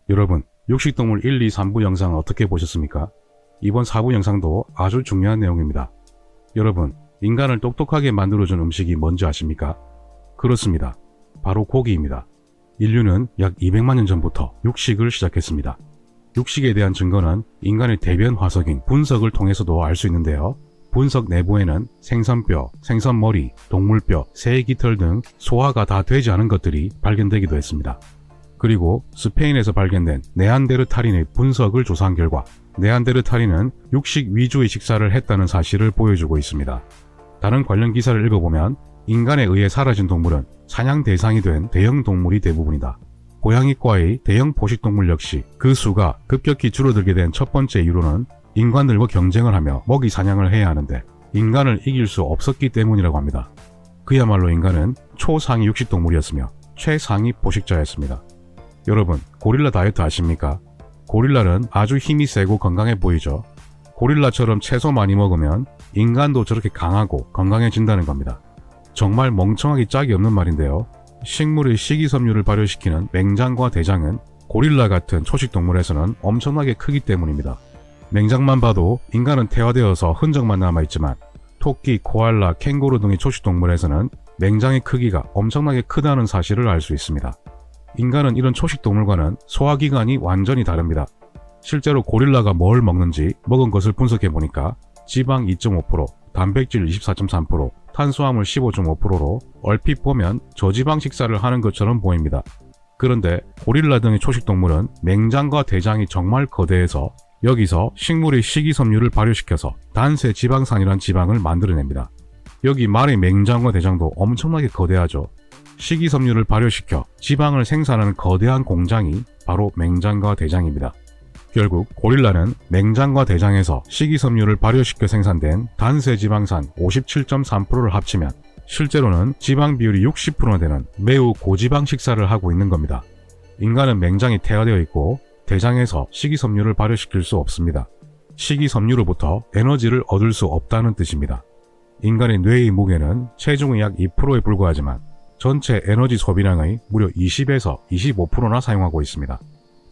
여러분, 육식동물 1, 2, 3부 영상을 어떻게 보셨습니까? 이번 4부 영상도 아주 중요한 내용입니다. 여러분, 인간을 똑똑하게 만들어준 음식이 뭔지 아십니까? 그렇습니다. 바로 고기입니다. 인류는 약 200만 년 전부터 육식을 시작했습니다. 육식에 대한 증거는 인간의 대변 화석인 분석을 통해서도 알 수 있는데요. 분석 내부에는 생선뼈, 생선머리, 동물뼈, 새 깃털 등 소화가 다 되지 않은 것들이 발견되기도 했습니다. 그리고 스페인에서 발견된 네안데르탈인의 분석을 조사한 결과 네안데르탈인은 육식 위주의 식사를 했다는 사실을 보여주고 있습니다. 다른 관련 기사를 읽어보면 인간에 의해 사라진 동물은 사냥 대상이 된 대형 동물이 대부분이다. 고양이과의 대형 포식동물 역시 그 수가 급격히 줄어들게 된 첫 번째 이유로는 인간들과 경쟁을 하며 먹이 사냥을 해야 하는데 인간을 이길 수 없었기 때문이라고 합니다. 그야말로 인간은 초상위 육식동물이었으며 최상위 포식자였습니다. 여러분, 고릴라 다이어트 아십니까? 고릴라는 아주 힘이 세고 건강해 보이죠? 고릴라처럼 채소 많이 먹으면 인간도 저렇게 강하고 건강해진다는 겁니다. 정말 멍청하기 짝이 없는 말인데요. 식물의 식이섬유를 발효시키는 맹장과 대장은 고릴라 같은 초식동물에서는 엄청나게 크기 때문입니다. 맹장만 봐도 인간은 태화되어서 흔적만 남아있지만 토끼, 코알라, 캥거루 등의 초식동물에서는 맹장의 크기가 엄청나게 크다는 사실을 알 수 있습니다. 인간은 이런 초식동물과는 소화기관이 완전히 다릅니다. 실제로 고릴라가 뭘 먹는지 먹은 것을 분석해보니까 지방 2.5%, 단백질 24.3%, 탄수화물 15.5%로 얼핏 보면 저지방 식사를 하는 것처럼 보입니다. 그런데 고릴라 등의 초식동물은 맹장과 대장이 정말 거대해서 여기서 식물의 식이섬유를 발효시켜서 단세 지방산이란 지방을 만들어냅니다. 여기 말의 맹장과 대장도 엄청나게 거대하죠. 식이섬유를 발효시켜 지방을 생산하는 거대한 공장이 바로 맹장과 대장입니다. 결국 고릴라는 맹장과 대장에서 식이섬유를 발효시켜 생산된 단세 지방산 57.3%를 합치면 실제로는 지방 비율이 60%나 되는 매우 고지방 식사를 하고 있는 겁니다. 인간은 맹장이 태화되어 있고 대장에서 식이섬유를 발효시킬 수 없습니다. 식이섬유로부터 에너지를 얻을 수 없다는 뜻입니다. 인간의 뇌의 무게는 체중의 약 2%에 불과하지만 전체 에너지 소비량의 무려 20에서 25%나 사용하고 있습니다.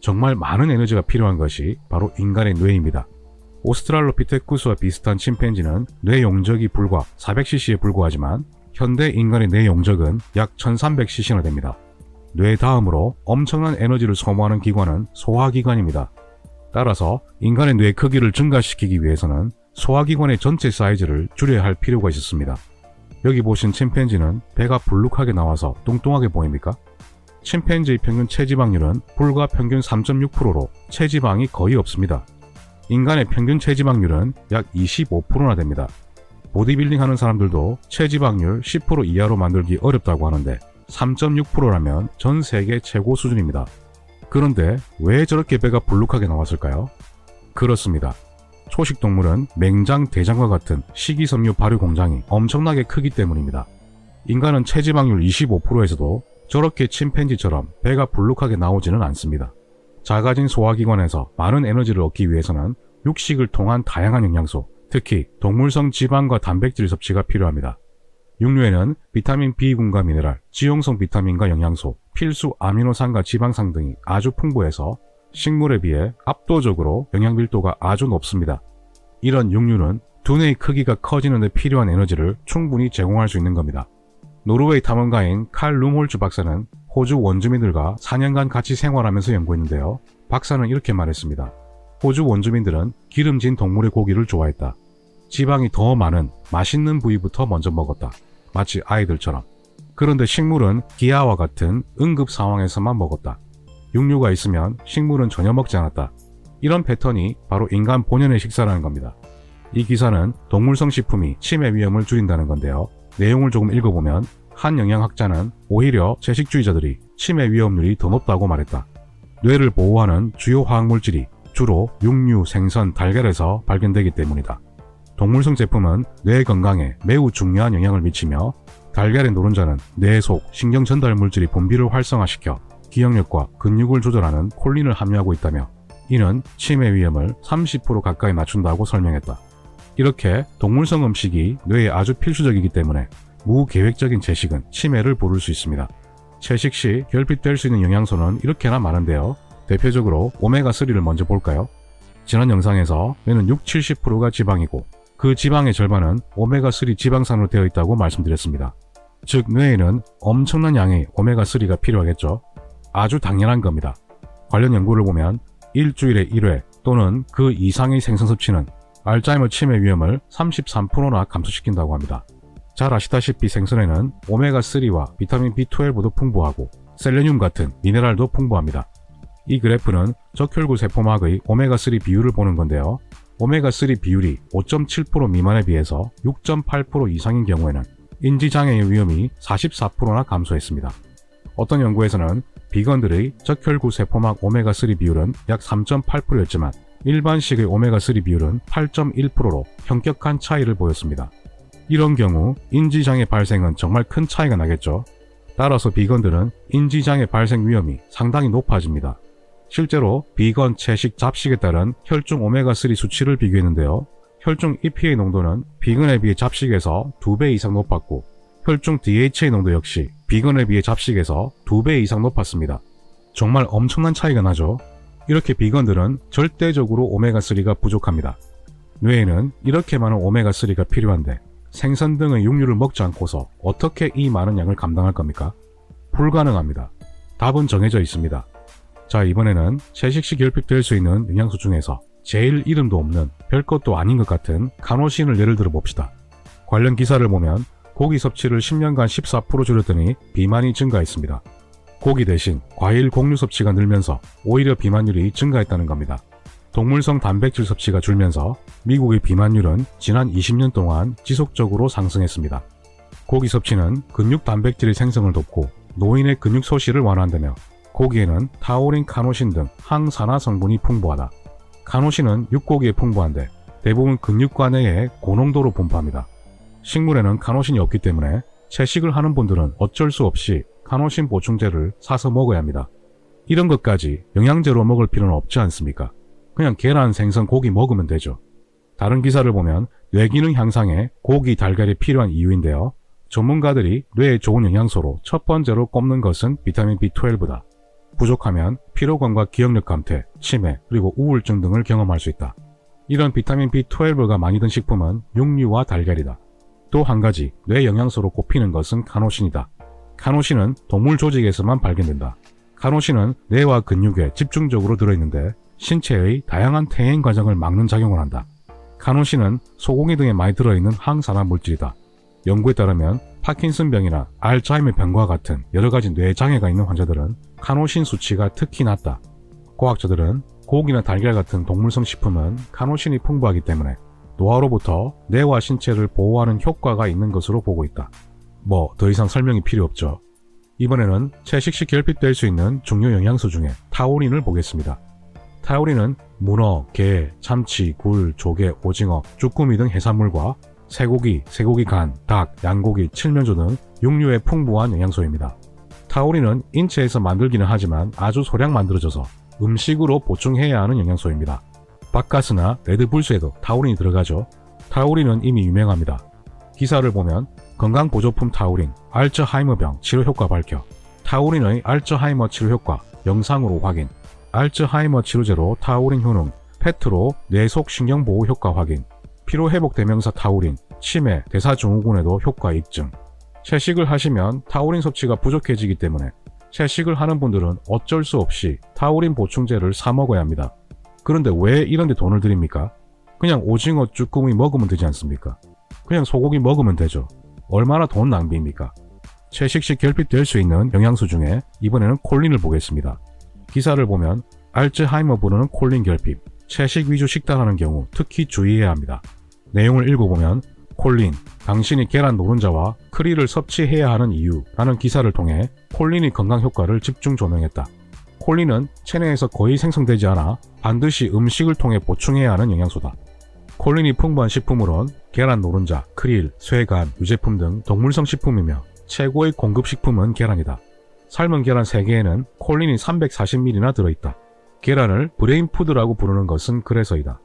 정말 많은 에너지가 필요한 것이 바로 인간의 뇌입니다. 오스트랄로피테쿠스와 비슷한 침팬지는 뇌 용적이 불과 400cc에 불과하지만 현대 인간의 뇌 용적은 약 1300cc나 됩니다. 뇌 다음으로 엄청난 에너지를 소모하는 기관은 소화기관입니다. 따라서 인간의 뇌 크기를 증가시키기 위해서는 소화기관의 전체 사이즈를 줄여야 할 필요가 있었습니다. 여기 보신 침팬지는 배가 불룩하게 나와서 뚱뚱하게 보입니까? 침팬지의 평균 체지방률은 불과 평균 3.6%로 체지방이 거의 없습니다. 인간의 평균 체지방률은 약 25%나 됩니다. 보디빌딩 하는 사람들도 체지방률 10% 이하로 만들기 어렵다고 하는데 3.6%라면 전 세계 최고 수준입니다. 그런데 왜 저렇게 배가 불룩하게 나왔을까요? 그렇습니다. 초식동물은 맹장, 대장과 같은 식이섬유 발효 공장이 엄청나게 크기 때문입니다. 인간은 체지방률 25%에서도 저렇게 침팬지처럼 배가 불룩하게 나오지는 않습니다. 작아진 소화기관에서 많은 에너지를 얻기 위해서는 육식을 통한 다양한 영양소, 특히 동물성 지방과 단백질 섭취가 필요합니다. 육류에는 비타민 B군과 미네랄, 지용성 비타민과 영양소, 필수 아미노산과 지방산 등이 아주 풍부해서 식물에 비해 압도적으로 영양 밀도가 아주 높습니다. 이런 육류는 두뇌의 크기가 커지는 데 필요한 에너지를 충분히 제공할 수 있는 겁니다. 노르웨이 탐험가인 칼 룸홀츠 박사는 호주 원주민들과 4년간 같이 생활하면서 연구했는데요. 박사는 이렇게 말했습니다. 호주 원주민들은 기름진 동물의 고기를 좋아했다. 지방이 더 많은 맛있는 부위부터 먼저 먹었다. 마치 아이들처럼. 그런데 식물은 기아와 같은 응급 상황에서만 먹었다. 육류가 있으면 식물은 전혀 먹지 않았다. 이런 패턴이 바로 인간 본연의 식사라는 겁니다. 이 기사는 동물성 식품이 치매 위험을 줄인다는 건데요. 내용을 조금 읽어보면 한 영양학자는 오히려 채식주의자들이 치매 위험률이 더 높다고 말했다. 뇌를 보호하는 주요 화학물질이 주로 육류, 생선, 달걀에서 발견되기 때문이다. 동물성 제품은 뇌 건강에 매우 중요한 영향을 미치며 달걀의 노른자는 뇌 속 신경 전달 물질이 분비를 활성화시켜 기억력과 근육을 조절하는 콜린을 함유하고 있다며 이는 치매 위험을 30% 가까이 낮춘다고 설명했다. 이렇게 동물성 음식이 뇌에 아주 필수적이기 때문에 무계획적인 채식은 치매를 부를 수 있습니다. 채식 시 결핍될 수 있는 영양소는 이렇게나 많은데요. 대표적으로 오메가3를 먼저 볼까요? 지난 영상에서 뇌는 60-70%가 지방이고 그 지방의 절반은 오메가3 지방산으로 되어 있다고 말씀드렸습니다. 즉 뇌에는 엄청난 양의 오메가3가 필요하겠죠. 아주 당연한 겁니다. 관련 연구를 보면 일주일에 1회 또는 그 이상의 생선 섭취는 알츠하이머 치매 위험을 33%나 감소시킨다고 합니다. 잘 아시다시피 생선에는 오메가3와 비타민 B12도 풍부하고 셀레늄 같은 미네랄도 풍부합니다. 이 그래프는 적혈구 세포막의 오메가3 비율을 보는 건데요. 오메가3 비율이 5.7% 미만에 비해서 6.8% 이상인 경우에는 인지장애의 위험이 44%나 감소했습니다. 어떤 연구에서는 비건들의 적혈구 세포막 오메가3 비율은 약 3.8%였지만 일반식의 오메가3 비율은 8.1%로 현격한 차이를 보였습니다. 이런 경우 인지장애 발생은 정말 큰 차이가 나겠죠. 따라서 비건들은 인지장애 발생 위험이 상당히 높아집니다. 실제로 비건 채식 잡식에 따른 혈중 오메가3 수치를 비교했는데요. 혈중 EPA 농도는 비건에 비해 잡식에서 2배 이상 높았고 혈중 DHA 농도 역시 비건에 비해 잡식에서 2배 이상 높았습니다. 정말 엄청난 차이가 나죠. 이렇게 비건들은 절대적으로 오메가3가 부족합니다. 뇌에는 이렇게 많은 오메가3가 필요한데 생선 등의 육류를 먹지 않고서 어떻게 이 많은 양을 감당할 겁니까? 불가능합니다. 답은 정해져 있습니다. 자, 이번에는 채식 시 결핍될 수 있는 영양소 중에서 제일 이름도 없는 별것도 아닌 것 같은 카노신을 예를 들어 봅시다. 관련 기사를 보면 고기 섭취를 10년간 14% 줄였더니 비만이 증가했습니다. 고기 대신 과일 곡류 섭취가 늘면서 오히려 비만율이 증가했다는 겁니다. 동물성 단백질 섭취가 줄면서 미국의 비만율은 지난 20년 동안 지속적으로 상승했습니다. 고기 섭취는 근육 단백질의 생성을 돕고 노인의 근육 소실을 완화한다며 고기에는 타우린, 카노신 등 항산화 성분이 풍부하다. 카노신은 육고기에 풍부한데 대부분 근육과 뇌에 고농도로 분포합니다. 식물에는 카노신이 없기 때문에 채식을 하는 분들은 어쩔 수 없이 카노신 보충제를 사서 먹어야 합니다. 이런 것까지 영양제로 먹을 필요는 없지 않습니까? 그냥 계란, 생선, 고기 먹으면 되죠. 다른 기사를 보면 뇌기능 향상에 고기, 달걀이 필요한 이유인데요. 전문가들이 뇌에 좋은 영양소로 첫 번째로 꼽는 것은 비타민 B12다. 부족하면 피로감과 기억력 감퇴, 치매, 그리고 우울증 등을 경험할 수 있다. 이런 비타민 B12가 많이 든 식품은 육류와 달걀이다. 또 한 가지 뇌 영양소로 꼽히는 것은 카노신이다. 카노신은 동물 조직에서만 발견된다. 카노신은 뇌와 근육에 집중적으로 들어있는데 신체의 다양한 퇴행 과정을 막는 작용을 한다. 카노신은 소고기 등에 많이 들어있는 항산화 물질이다. 연구에 따르면 파킨슨병이나 알츠하이머 병과 같은 여러가지 뇌장애가 있는 환자들은 카노신 수치가 특히 낮다. 과학자들은 고기나 달걀 같은 동물성 식품은 카노신이 풍부하기 때문에 노화로부터 뇌와 신체를 보호하는 효과가 있는 것으로 보고 있다. 뭐 더 이상 설명이 필요 없죠. 이번에는 채식 시 결핍될 수 있는 중요 영양소 중에 타우린을 보겠습니다. 타우린은 문어, 게, 참치, 굴, 조개, 오징어, 쭈꾸미 등 해산물과 쇠고기, 쇠고기 간, 닭, 양고기, 칠면조 등 육류에 풍부한 영양소입니다. 타우린은 인체에서 만들기는 하지만 아주 소량 만들어져서 음식으로 보충해야 하는 영양소입니다. 바카스나 레드불스에도 타우린이 들어가죠. 타우린은 이미 유명합니다. 기사를 보면 건강보조품 타우린, 알츠하이머병 치료 효과 밝혀, 타우린의 알츠하이머 치료 효과 영상으로 확인, 알츠하이머 치료제로 타우린 효능, 페트로 뇌속 신경보호 효과 확인, 피로회복 대명사 타우린, 치매, 대사증후군에도 효과 입증. 채식을 하시면 타우린 섭취가 부족해지기 때문에 채식을 하는 분들은 어쩔 수 없이 타우린 보충제를 사 먹어야 합니다. 그런데 왜 이런 데 돈을 들입니까? 그냥 오징어, 쭈꾸미 먹으면 되지 않습니까? 그냥 소고기 먹으면 되죠. 얼마나 돈 낭비입니까? 채식 시 결핍될 수 있는 영양소 중에 이번에는 콜린을 보겠습니다. 기사를 보면 알츠하이머 부르는 콜린 결핍, 채식 위주 식단하는 경우 특히 주의해야 합니다. 내용을 읽어보면 콜린, 당신이 계란 노른자와 크릴을 섭취해야 하는 이유라는 기사를 통해 콜린의 건강 효과를 집중 조명했다. 콜린은 체내에서 거의 생성되지 않아 반드시 음식을 통해 보충해야 하는 영양소다. 콜린이 풍부한 식품으론 계란 노른자, 크릴, 쇠간, 유제품 등 동물성 식품이며 최고의 공급 식품은 계란이다. 삶은 계란 3개에는 콜린이 340ml나 들어있다. 계란을 브레인푸드라고 부르는 것은 그래서이다.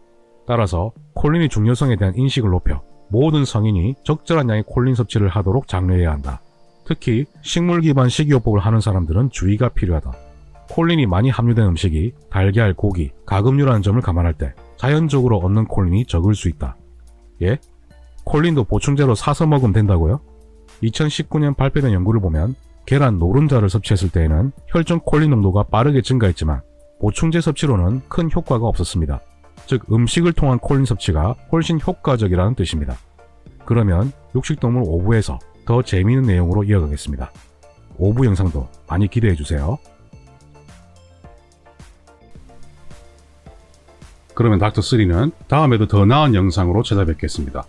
따라서 콜린의 중요성에 대한 인식을 높여 모든 성인이 적절한 양의 콜린 섭취를 하도록 장려해야 한다. 특히 식물 기반 식이요법을 하는 사람들은 주의가 필요하다. 콜린이 많이 함유된 음식이 달걀, 고기, 가금류라는 점을 감안할 때 자연적으로 얻는 콜린이 적을 수 있다. 예? 콜린도 보충제로 사서 먹으면 된다고요? 2019년 발표된 연구를 보면 계란 노른자를 섭취했을 때에는 혈중 콜린 농도가 빠르게 증가했지만 보충제 섭취로는 큰 효과가 없었습니다. 즉 음식을 통한 콜린 섭취가 훨씬 효과적이라는 뜻입니다. 그러면 육식동물 5부에서 더 재미있는 내용으로 이어가겠습니다. 5부 영상도 많이 기대해주세요. 그러면 닥터3는 다음에도 더 나은 영상으로 찾아뵙겠습니다.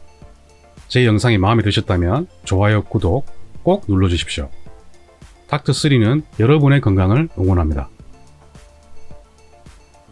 제 영상이 마음에 드셨다면 좋아요, 구독 꼭 눌러주십시오. 닥터3는 여러분의 건강을 응원합니다.